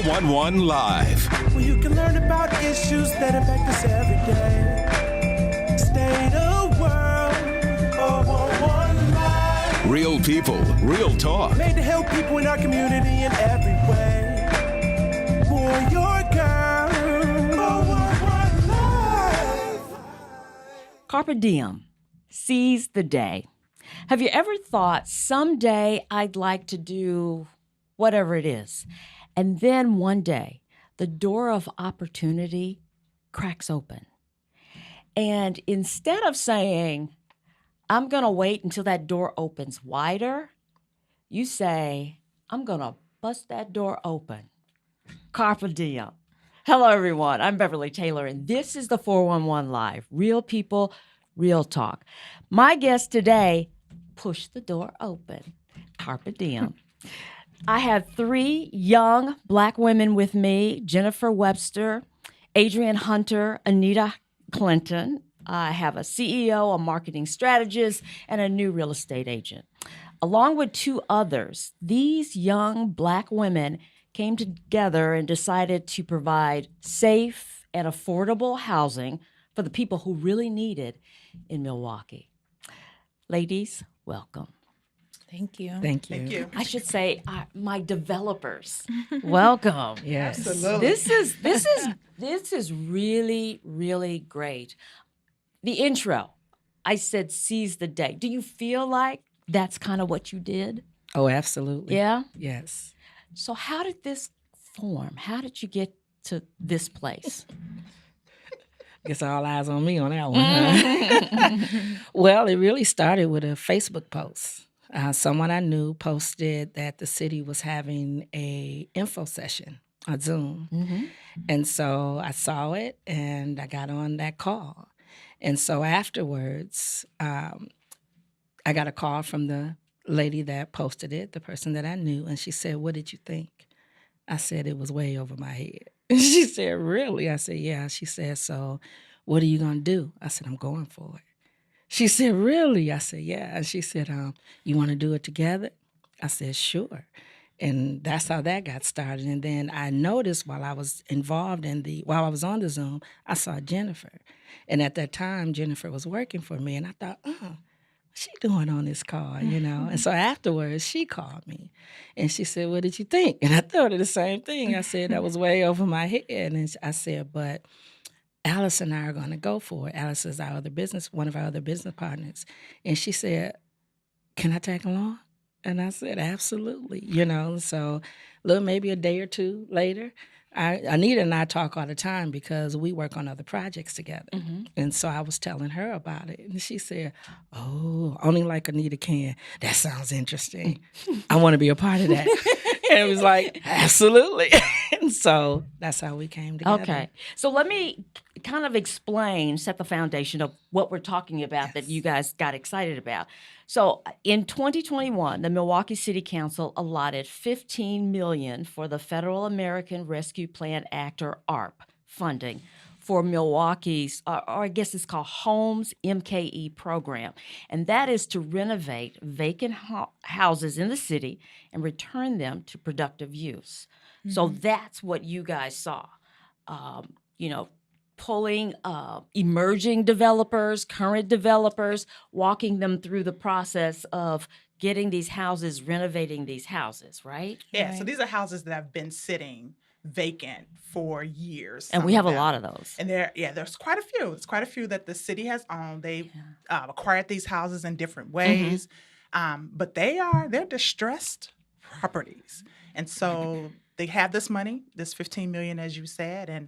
411 Live. Where you can learn about issues that impact us every day. State of world, 411 Live. Real people, real talk. Made to help people in our community in every way. For your girl, 411 Live. Carpe diem, seize the day. Have you ever thought someday I'd like to do whatever it is? And then one day, the door of opportunity cracks open. And instead of saying, I'm going to wait until that door opens wider, you say, I'm going to bust that door open. Carpe diem. Hello, everyone. I'm Beverly Taylor, and this is the 411 Live. Real people, real talk. My guest today, push the door open. Carpe diem. I have three young Black women with me, Jennifer Webster, Adrienne Hunter, Anita Clinton. I have a CEO, a marketing strategist, and a new real estate agent. Along with two others, these young Black women came together and decided to provide safe and affordable housing for the people who really need it in Milwaukee. Ladies, welcome. Thank you. Thank you. Thank you. I should say my developers. Welcome. Yes. Absolutely. This is really, really great. The intro, I said seize the day. Do you feel like that's kind of what you did? Oh, absolutely. Yeah? Yes. So how did this form? How did you get to this place? Guess all eyes on me on that one. Huh? Well, it really started with a Facebook post. Someone I knew posted that the city was having a info session on Zoom. Mm-hmm. And so I saw it and I got on that call. And so afterwards, I got a call from the lady that posted it, the person that I knew, and she said, "What did you think?" I said, "It was way over my head." She said, "Really?" I said, "Yeah." She said, "So what are you going to do?" I said, "I'm going for it." She said, "Really?" I said, "Yeah." And she said, "You want to do it together?" I said, "Sure." And that's how that got started. And then I noticed while I was while I was on the Zoom, I saw Jennifer. And at that time, Jennifer was working for me. And I thought, what's she doing on this call, And so afterwards, she called me. And she said, "What did you think?" And I told her the same thing. I said, "That was way over my head." And I said, "But Alice and I are going to go for it." Alice is one of our other business partners. And she said, "Can I tag along?" And I said, "Absolutely." So maybe a day or two later, Anita and I talk all the time because we work on other projects together. Mm-hmm. And so I was telling her about it. And she said, "Oh, only like Anita can. That sounds interesting. I want to be a part of that." And it was like, "Absolutely." And so that's how we came together. Okay. So let me kind of set the foundation of what we're talking about that you guys got excited about. So in 2021, the Milwaukee City Council allotted $15 million for the Federal American Rescue Plan Act, or ARP, funding for Milwaukee's, or I guess it's called Homes MKE program. And that is to renovate vacant houses in the city and return them to productive use. Mm-hmm. So that's what you guys saw, pulling emerging developers, current developers, walking them through the process of getting these houses, renovating these houses, right? Yeah, right. So these are houses that have been sitting vacant for years. And we have a lot of those. And there's quite a few. There's quite a few that the city has owned. They've acquired these houses in different ways. Mm-hmm. But they're distressed properties. And so they have this money, this $15 million, as you said, and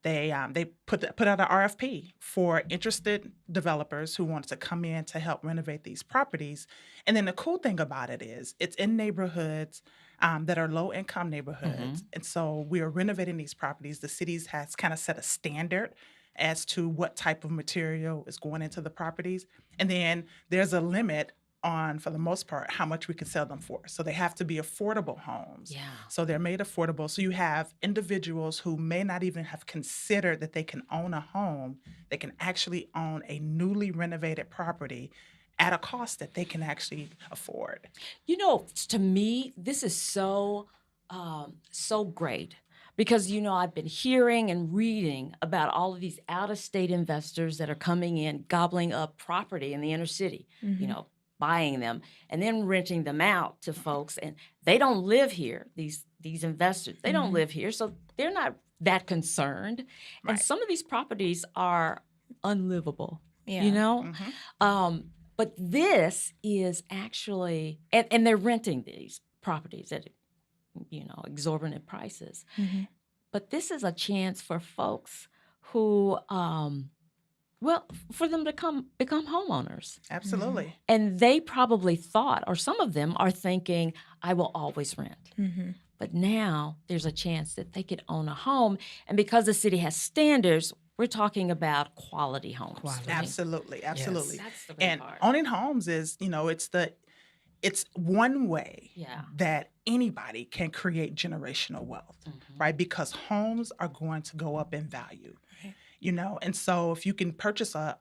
they put out an RFP for interested developers who wanted to come in to help renovate these properties. And then the cool thing about it is it's in neighborhoods that are low-income neighborhoods. Mm-hmm. And so we are renovating these properties. The city has kind of set a standard as to what type of material is going into the properties. And then there's a limit on, for the most part, how much we can sell them for. So they have to be affordable homes. Yeah. So they're made affordable. So you have individuals who may not even have considered that they can own a home. They can actually own a newly renovated property at a cost that they can actually afford. To me, this is so great Because, I've been hearing and reading about all of these out-of-state investors that are coming in, gobbling up property in the inner city, buying them and then renting them out to folks. And they don't live here, these investors. They don't live here, so they're not that concerned. Right. And some of these properties are unlivable, Yeah. But this is actually, and they're renting these properties at exorbitant prices. But this is a chance for folks who, for them to become homeowners. Absolutely. And they probably thought, or some of them are thinking, I will always rent. But now there's a chance that they could own a home. And because the city has standards, we're talking about quality homes. Absolutely. Absolutely. Yes. That's the great And part. owning homes is, it's one way Yeah. that anybody can create generational wealth, right? Because homes are going to go up in value. And so if you can purchase a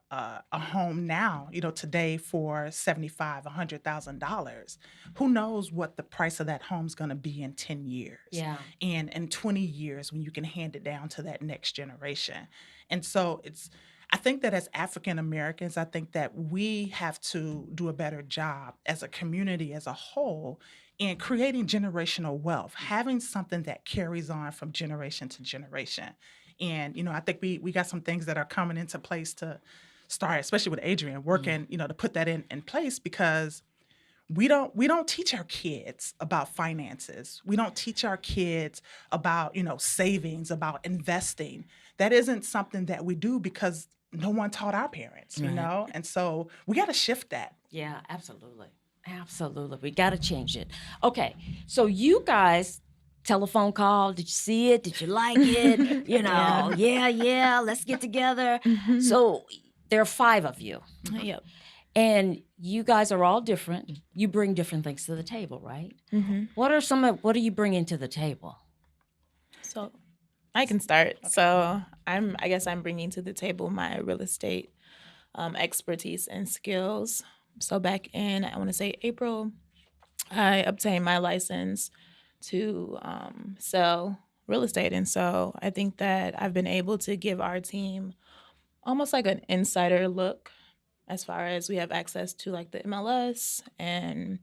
home now, today for $75,000, $100,000, who knows what the price of that home's going to be in 10 years, Yeah. and in 20 years when you can hand it down to that next generation. And so I think that as African Americans, I think that we have to do a better job as a community as a whole in creating generational wealth, having something that carries on from generation to generation. And, I think we got some things that are coming into place to start, especially with Adrienne, working, to put that in place, because we don't teach our kids about finances. We don't teach our kids about, savings, about investing. That isn't something that we do because no one taught our parents, And so we got to shift that. Yeah, absolutely. Absolutely. We got to change it. Okay. So you guys, telephone call, did you see it? Did you like it? Yeah, let's get together. So there are 5 of you. Yep. And you guys are all different. You bring different things to the table, right? What are you bringing to the table? So I can start. So I guess I'm bringing to the table my real estate expertise and skills. So back in, I want to say April, I obtained my license to sell real estate. And so I think that I've been able to give our team almost like an insider look, as far as we have access to like the MLS and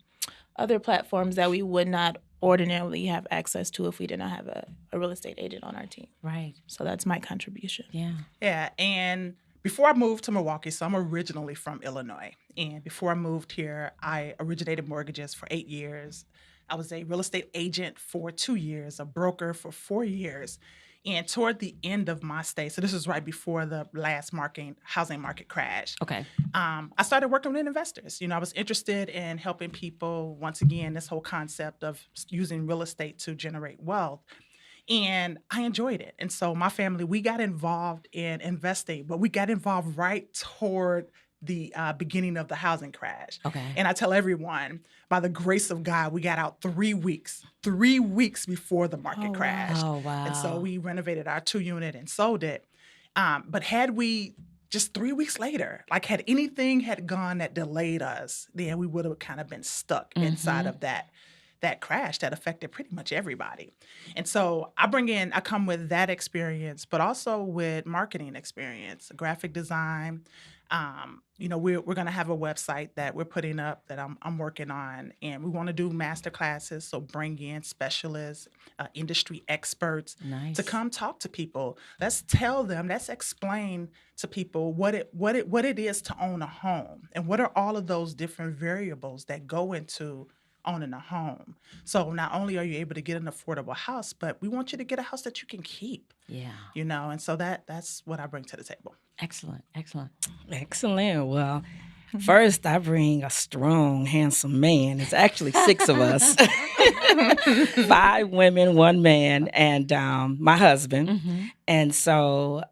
other platforms that we would not ordinarily have access to if we did not have a real estate agent on our team. Right. So that's my contribution. Yeah. Yeah, and before I moved to Milwaukee, so I'm originally from Illinois, and before I moved here, I originated mortgages for 8 years. I was a real estate agent for 2 years, a broker for 4 years. And toward the end of my stay, so this is right before the last housing market crash. Okay. I started working with investors. I was interested in helping people, once again, this whole concept of using real estate to generate wealth. And I enjoyed it. And so my family, we got involved in investing, but we got involved right toward the beginning of the housing crash. Okay. And I tell everyone, by the grace of God, we got out 3 weeks before the market crashed. Oh, wow. And so we renovated our 2-unit and sold it. But had we just 3 weeks later, like had anything had gone that delayed us, then we would have kind of been stuck inside of that crash that affected pretty much everybody. And so I come with that experience, but also with marketing experience, graphic design. We're going to have a website that we're putting up that I'm working on, and we want to do master classes. So bring in specialists, industry experts to come talk to people. Let's tell them, let's explain to people what it is to own a home, and what are all of those different variables that go into owning a home. So not only are you able to get an affordable house, but we want you to get a house that you can keep. Yeah. And so that's what I bring to the table. Excellent. Excellent. Well, first I bring a strong, handsome man. It's actually 6 of us. 5 women, 1 man, and my husband. And so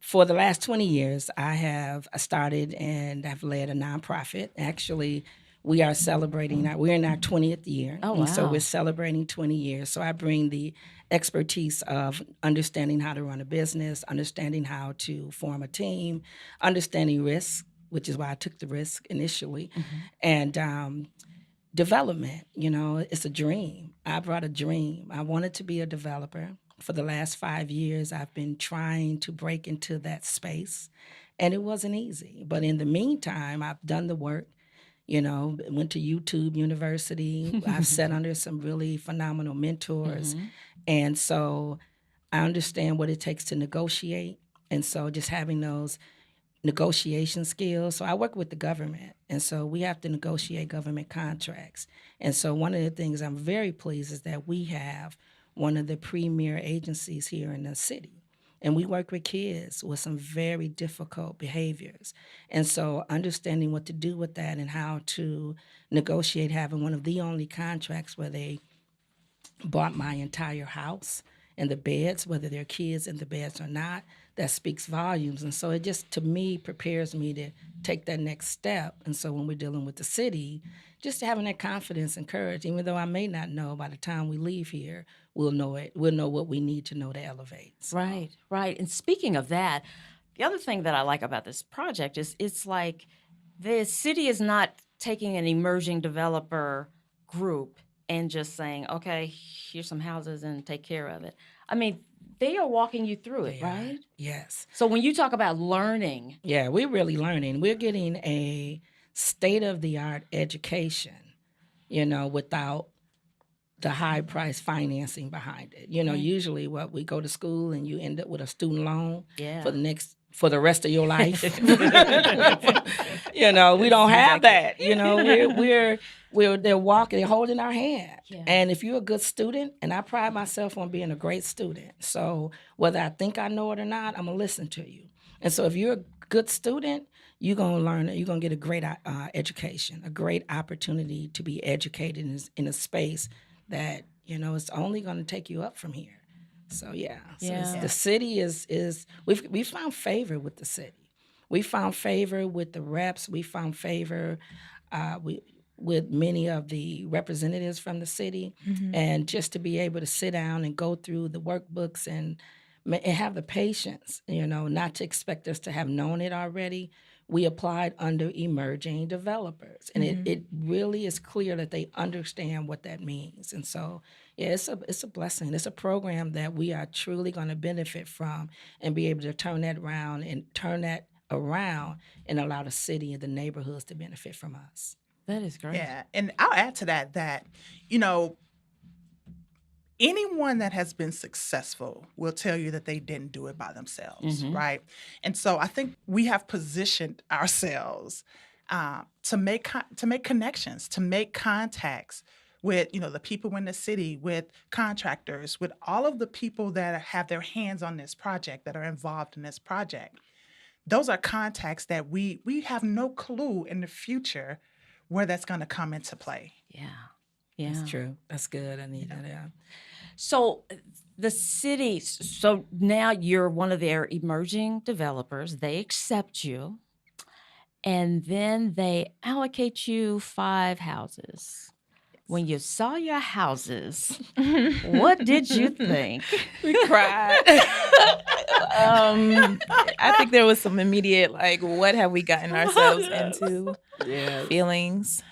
for the last 20 years, I have started and I've led a nonprofit. Actually, we are celebrating, we're in our 20th year. Oh, wow. And so we're celebrating 20 years. So I bring the expertise of understanding how to run a business, understanding how to form a team, understanding risk, which is why I took the risk initially, and development. It's a dream. I brought a dream. I wanted to be a developer for the last 5 years, I've been trying to break into that space, and it wasn't easy. But in the meantime, I've done the work. Went to YouTube University. I've sat under some really phenomenal mentors. And so I understand what it takes to negotiate. And so just having those negotiation skills. So I work with the government. And so we have to negotiate government contracts. And so one of the things I'm very pleased is that we have one of the premier agencies here in the city. And we work with kids with some very difficult behaviors. And so understanding what to do with that and how to negotiate having one of the only contracts where they bought my entire house and the beds, whether they're kids in the beds or not, that speaks volumes. And so it just, to me, prepares me to take that next step. And so when we're dealing with the city, just having that confidence and courage, even though I may not know, by the time we leave here, we'll know it. We'll know what we need to know to elevate. So. Right. And speaking of that, the other thing that I like about this project is it's like the city is not taking an emerging developer group and just saying, okay, here's some houses and take care of it. I mean, they are walking you through it, right? Yes. So when you talk about learning. Yeah, we're really learning. We're getting a state-of-the-art education, without the high-price financing behind it. Usually we go to school and you end up with a student loan for the rest of your life. We don't have that. They're holding our hand. Yeah. And if you're a good student, and I pride myself on being a great student, so whether I think I know it or not, I'm going to listen to you. And so if you're a good student, you're going to learn, you're going to get a great education, a great opportunity to be educated in a space that, it's only going to take you up from here. So, the city is we found favor with the city. We found favor with the reps. We found favor with many of the representatives from the city. And just to be able to sit down and go through the workbooks and have the patience, not to expect us to have known it already. We applied under emerging developers. And it really is clear that they understand what that means. And so, it's a blessing. It's a program that we are truly going to benefit from and be able to turn that around and allow the city and the neighborhoods to benefit from us. That is great. Yeah, and I'll add to that, anyone that has been successful will tell you that they didn't do it by themselves, right? And so I think we have positioned ourselves to make connections, to make contacts with, the people in the city, with contractors, with all of the people that have their hands on this project, that are involved in this project. Those are contacts that we have no clue in the future where that's going to come into play. Yeah. That's true. That's good, Anita. Yeah. So the city, so now you're one of their emerging developers. They accept you, and then they allocate you 5 houses. When you saw your houses, what did you think? We cried. I think there was some immediate, what have we gotten ourselves into? Feelings.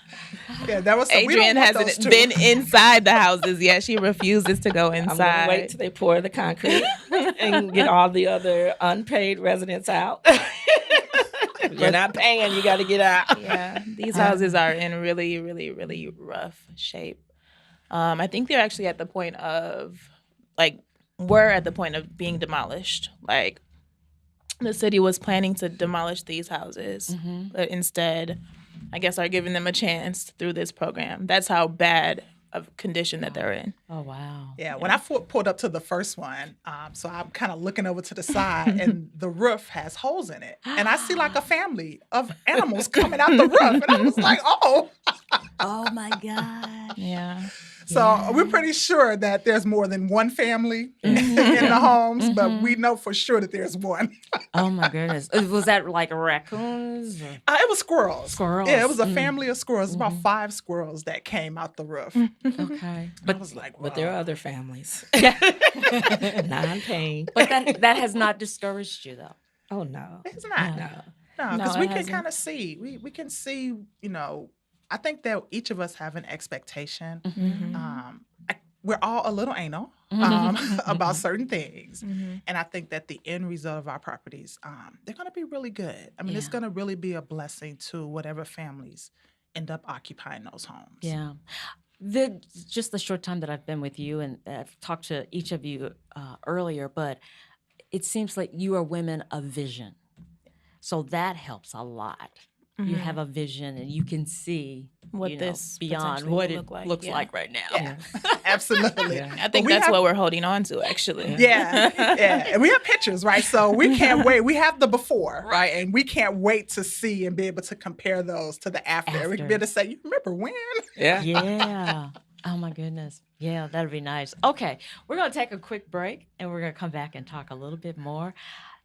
Yeah, that was some, Adrienne hasn't been inside the houses yet. She refuses to go inside. I'm going to wait till they pour the concrete and get all the other unpaid residents out. You're not paying, you got to get out. Yeah, these houses are in really, really, really rough shape. I think they're actually at the point of, we're at the point of being demolished. The city was planning to demolish these houses, but instead, I guess, are giving them a chance through this program. That's how bad of condition that they're in. Oh, wow. Yeah, when I pulled up to the first one, so I'm kind of looking over to the side, and the roof has holes in it. And I see a family of animals coming out the roof. And I was like, oh. Oh, my God. Yeah. So we're pretty sure that there's more than one family in the homes, but we know for sure that there's one. Oh, my goodness. Was that raccoons? It was squirrels. Squirrels. Yeah, it was a family of squirrels. About 5 squirrels that came out the roof. Okay. But I was like, wow. But there are other families. Non-paying. But that has not discouraged you, though. Oh, no. It's not. No, because we can kind of see. We can see, I think that each of us have an expectation. we're all a little anal about certain things. And I think that the end result of our properties, they're going to be really good. I mean, it's going to really be a blessing to whatever families end up occupying those homes. Yeah. Just the short time that I've been with you, and I've talked to each of you earlier, but it seems like you are women of vision. So that helps a lot. You have a vision and you can see what this beyond potentially what will it look like. looks like right now. Yeah, absolutely. I think that's what we're holding on to, actually. Yeah. And we have pictures, right? So we can't wait. We have the before, right? And we can't wait to see and be able to compare those to the after. We can be able to say, you remember when? Yeah. Yeah. Oh, my goodness. Yeah, that'd be nice. Okay, we're going to take a quick break, and we're going to come back and talk a little bit more.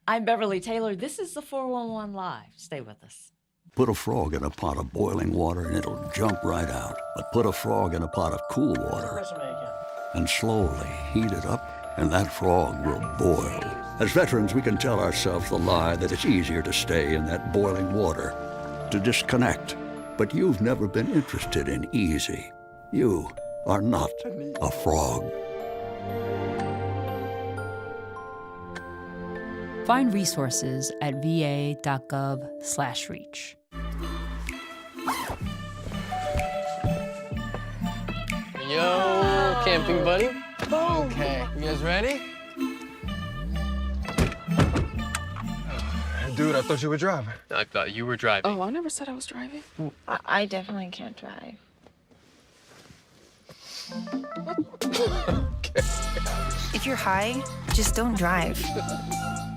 I'm Beverly Taylor. This is the 411 Live. Stay with us. Put a frog in a pot of boiling water and it'll jump right out. But put a frog in a pot of cool water and slowly heat it up, and that frog will boil. As veterans, we can tell ourselves the lie that it's easier to stay in that boiling water, to disconnect. But you've never been interested in easy. You are not a frog. Find resources at va.gov/reach. Yo, camping buddy. Okay, you guys ready? Dude, I thought you were driving. I thought you were driving. Oh, I never said I was driving. I definitely can't drive. If you're high, just don't drive.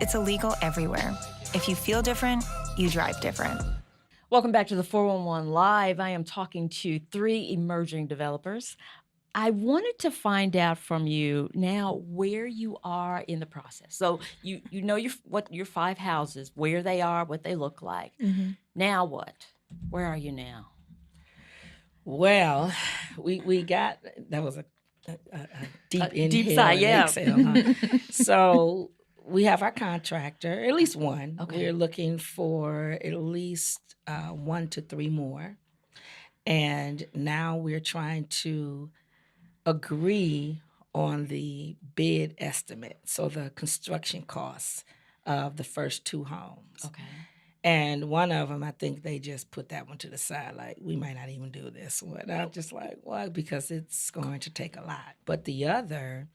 It's illegal everywhere. If you feel different, you drive different. Welcome back to the 411 Live. I am talking to 3 emerging developers. I wanted to find out from you now where you are in the process. So you know your 5 houses, where they are, what they look like. Now what? Where are you now? Well, we got, that was a deep inhale, deep sigh, yeah. Exhale, huh? So we have our contractor, at least one. Okay. We're looking for at least 1 to 3 more. And now we're trying to agree on the bid estimate, so the construction costs of the first 2 homes. Okay. And one of them, I think they just put that one to the side, like, we might not even do this one. I'm just like, what? Because it's going to take a lot. But the other,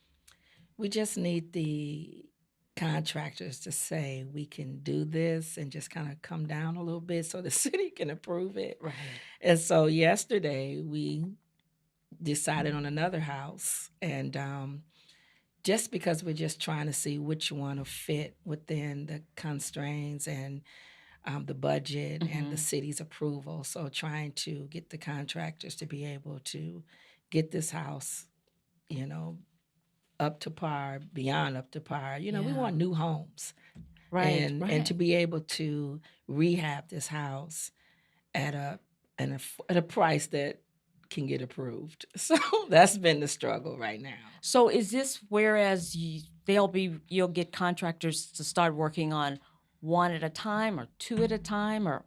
we just need the contractors to say we can do this and just kind of come down a little bit so the city can approve it. Right. And so yesterday we decided on another house, and just because we're just trying to see which one will fit within the constraints and the budget and the city's approval. So trying to get the contractors to be able to get this house, up to par, beyond up to par. We want new homes. Right. And to be able to rehab this house at a price that can get approved. So that's been the struggle right now. So is this whereas you'll get contractors to start working on 1 at a time or 2 at a time or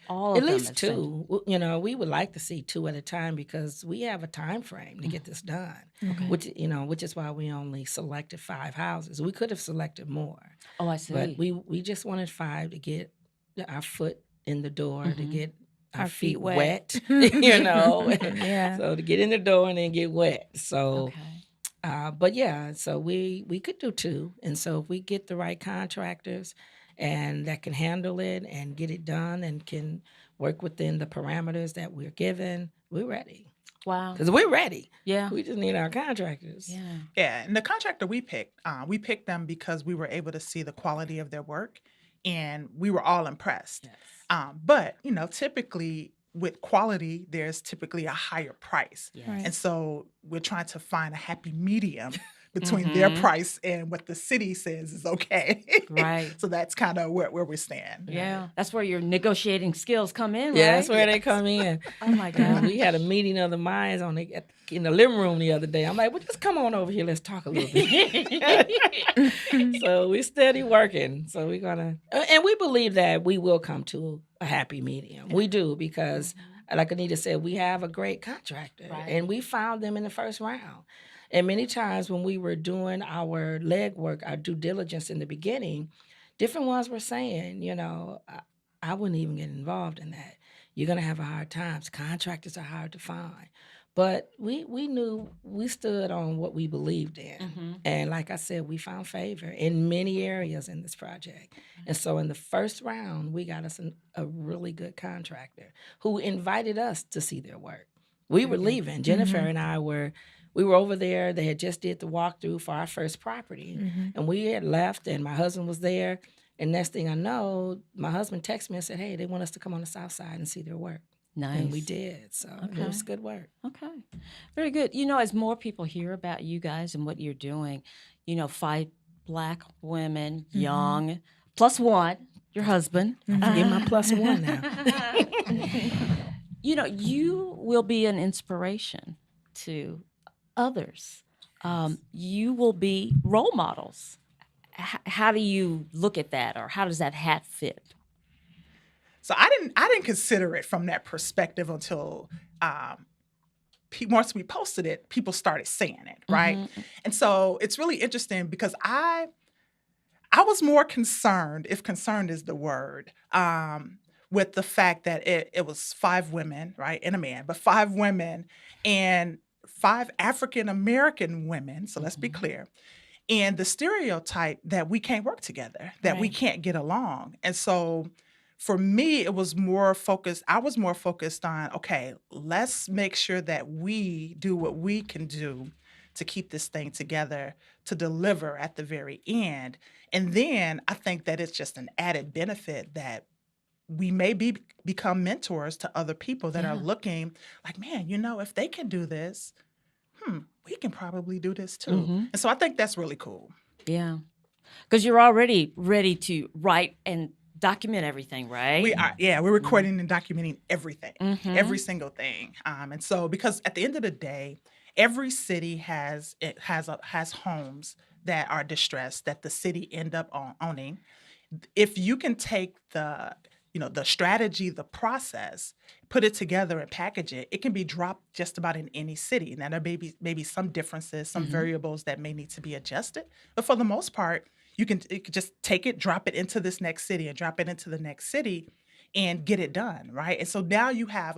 all of them? At least 2. We would like to see 2 at a time because we have a time frame to get this done. Okay. Which is why we only selected 5 houses. We could have selected more. Oh, I see. But we just wanted 5 to get our foot in the door, to get our feet wet. Yeah. So to get in the door and then get wet. So Okay. but yeah, so we could do 2. And so if we get the right contractors and that can handle it and get it done and can work within the parameters that we're given, we're ready. Wow. Because we're ready. Yeah. We just need our contractors. Yeah. Yeah, and the contractor we picked them because we were able to see the quality of their work, and we were all impressed. Yes. But, typically with quality, there's typically a higher price. Yes. Right. And so we're trying to find a happy medium between their price and what the city says is okay. Right. So that's kind of where we stand. Yeah. That's where your negotiating skills come in, Yeah, right? that's where they come in. Oh, my God. We had a meeting of the minds in the living room the other day. I'm like, well, just come on over here. Let's talk a little bit. So we're steady working. So we're going to, and we believe that we will come to a happy medium. We do, because like Anita said, we have a great contractor, and we found them in the first round. And many times when we were doing our legwork, our due diligence in the beginning, different ones were saying, I wouldn't even get involved in that. You're going to have a hard time. Contractors are hard to find. But we knew we stood on what we believed in. And like I said, we found favor in many areas in this project. And so in the first round, we got us a really good contractor who invited us to see their work. We were leaving. Jennifer and we were over there. They had just did the walkthrough for our first property. And we had left, and my husband was there. And next thing I know, my husband texted me and said, hey, they want us to come on the south side and see their work. Nice. And we did. So it was good work. Okay. Very good. As more people hear about you guys and what you're doing, 5 Black women, young, plus one, your husband. I get my plus one now. You will be an inspiration to others. You will be role models. How do you look at that, or how does that hat fit? So I didn't consider it from that perspective until once we posted it, people started saying it, right? And so it's really interesting because I was more concerned, if concerned is the word, with the fact that it was 5 women, right, and a man, but 5 women and 5 African American women. So let's be clear. And the stereotype that we can't work together, that we can't get along. And so for me, it was more focused. I was more focused on, okay, let's make sure that we do what we can do to keep this thing together, to deliver at the very end. And then I think that it's just an added benefit that we may become mentors to other people that are looking like, man, if they can do this, we can probably do this too. And so I think that's really cool. Yeah. Because you're already ready to write and document everything, right? We are, we're recording and documenting everything, every single thing. And so, because at the end of the day, every city has homes that are distressed that the city end up owning. If you can take the strategy, the process, put it together and package it, it can be dropped just about in any city. Now, there may be some differences, some variables that may need to be adjusted. But for the most part, you can just take it, drop it into this next city and drop it into the next city and get it done, right? And so now you have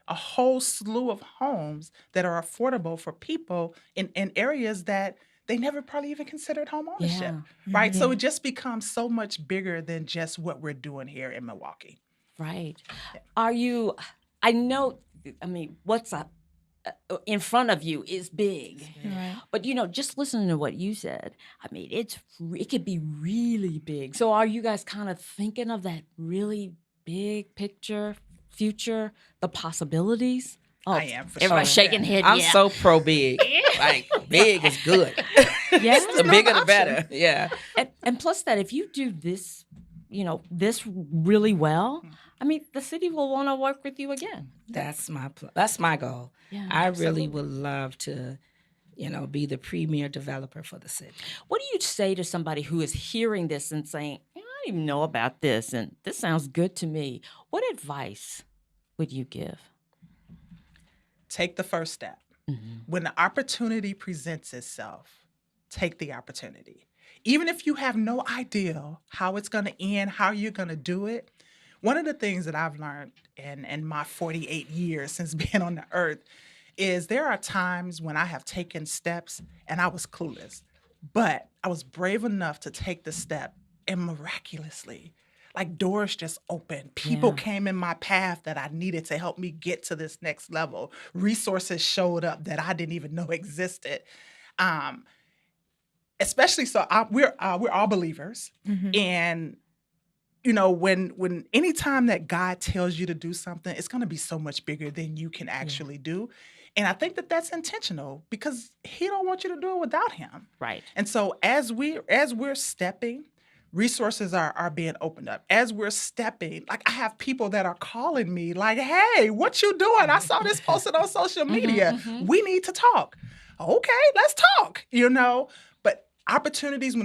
a whole slew of homes that are affordable for people in areas that they never probably even considered home ownership, right? So it just becomes so much bigger than just what we're doing here in Milwaukee. Right. What's up in front of you is big. Right. But, just listening to what you said, it could be really big. So are you guys kind of thinking of that really big picture, future, the possibilities? Oh, I am, for everybody sure. shaking head. I'm so pro big. Like, big is good. The bigger the better. Yeah. And plus that, if you do this, this really well, the city will want to work with you again. That's my goal. Yeah, I really would love to, be the premier developer for the city. What do you say to somebody who is hearing this and saying, I don't even know about this, and this sounds good to me? What advice would you give? Take the first step. When the opportunity presents itself, take the opportunity. Even if you have no idea how it's going to end, how you're going to do it, one of the things that I've learned in my 48 years since being on the earth is there are times when I have taken steps and I was clueless, but I was brave enough to take the step, and miraculously, like, doors just opened. People came in my path that I needed to help me get to this next level. Resources showed up that I didn't even know existed. Especially we're all believers, and when anytime that God tells you to do something, it's going to be so much bigger than you can actually do. And I think that that's intentional because He don't want you to do it without Him. Right. And so as we're stepping, resources are being opened up. As we're stepping, like, I have people that are calling me like, hey, what you doing? I saw this posted on social media. We need to talk. Okay, let's talk, But when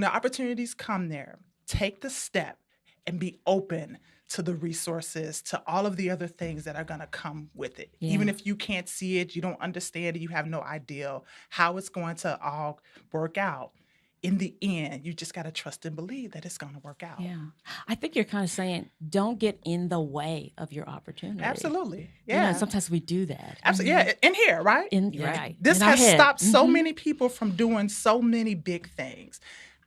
the opportunities come there, take the step and be open to the resources, to all of the other things that are going to come with it. Yeah. Even if you can't see it, you don't understand it, you have no idea how it's going to all work out. In the end, you just got to trust and believe that it's going to work out. Yeah. I think you're kind of saying, don't get in the way of your opportunity. Absolutely. You Yeah. know, sometimes we do that. Absolutely. Yeah. In here, right? Right. This In our has head. stopped so many people from doing so many big things.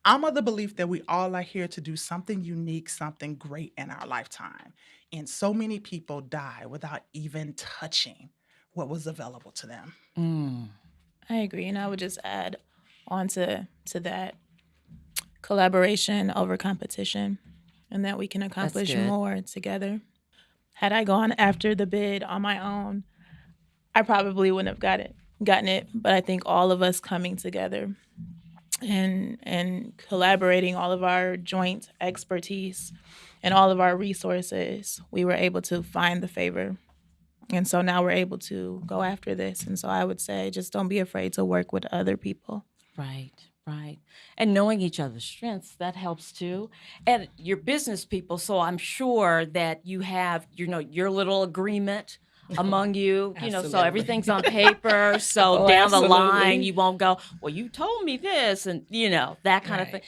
I'm of the belief that we all are here to do something unique, something great in our lifetime. And so many people die without even touching what was available to them. I agree. And I would just add on to that collaboration over competition, and that we can accomplish good. more together. Had I gone after the bid on my own, I probably wouldn't have gotten it. But I think all of us coming together and collaborating all of our joint expertise and all of our resources, we were able to find the favor. And so now we're able to go after this. And so I would say just don't be afraid to work with other people. Right. And knowing each other's strengths, that helps too. And you're business people, so I'm sure that you have, your little agreement among you, so Absolutely. everything's on paper. So down absolutely. the line, you won't go, well, you told me this, and that kind of thing.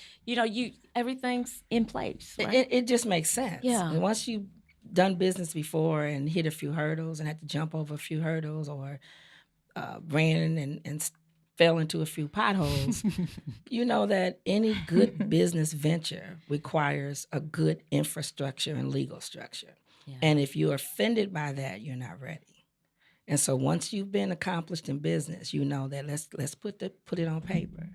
Everything's in place. Right? It just makes sense. Yeah. And once you've done business before and hit a few hurdles and had to jump over a few hurdles or ran and fell into a few potholes, you know that any good business venture requires a good infrastructure and legal structure. Yeah. And if you're offended by that, you're not ready. And so once you've been accomplished in business, you know that let's put it on paper.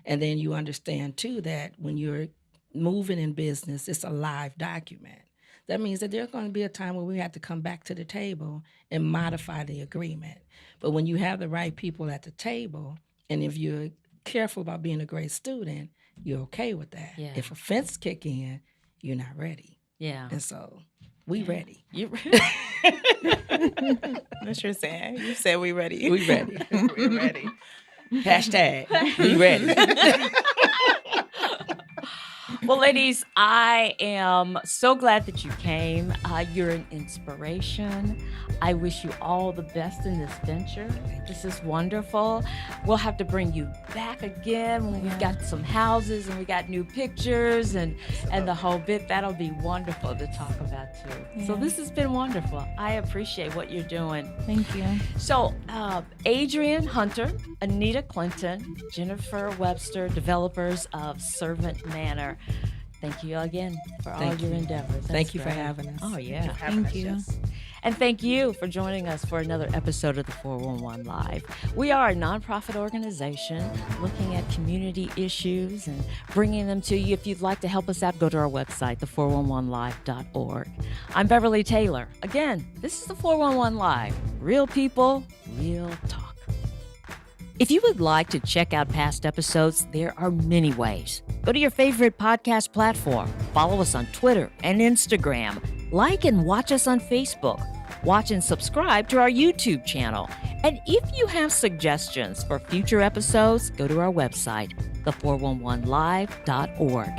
And then you understand too that when you're moving in business, it's a live document. That means that there's going to be a time where we have to come back to the table and modify the agreement. But when you have the right people at the table, and if you're careful about being a great student, you're okay with that. Yeah. If offense kick in, you're not ready. Yeah. And so we ready. You ready? What you're saying? You said we ready. We ready. We're ready. Hashtag we ready. Well, ladies, I am so glad that you came. You're an inspiration. I wish you all the best in this venture. This is wonderful. We'll have to bring you back again when we've got some houses and we got new pictures and the whole bit. That'll be wonderful to talk about too. Yeah. So this has been wonderful. I appreciate what you're doing. Thank you. So, Adrienne Hunter, Anita Clinton, Jennifer Webster, developers of Servant Manor. Thank you again for all your endeavors. Thank you That's for great. having us. Oh, yeah. Thank you. And thank you for joining us for another episode of the 411 Live. We are a nonprofit organization looking at community issues and bringing them to you. If you'd like to help us out, go to our website, the411live.org. I'm Beverly Taylor. Again, this is the 411 Live. Real people, real talk. If you would like to check out past episodes, there are many ways. Go to your favorite podcast platform. Follow us on Twitter and Instagram. Like and watch us on Facebook. Watch and subscribe to our YouTube channel. And if you have suggestions for future episodes, go to our website, the411live.org.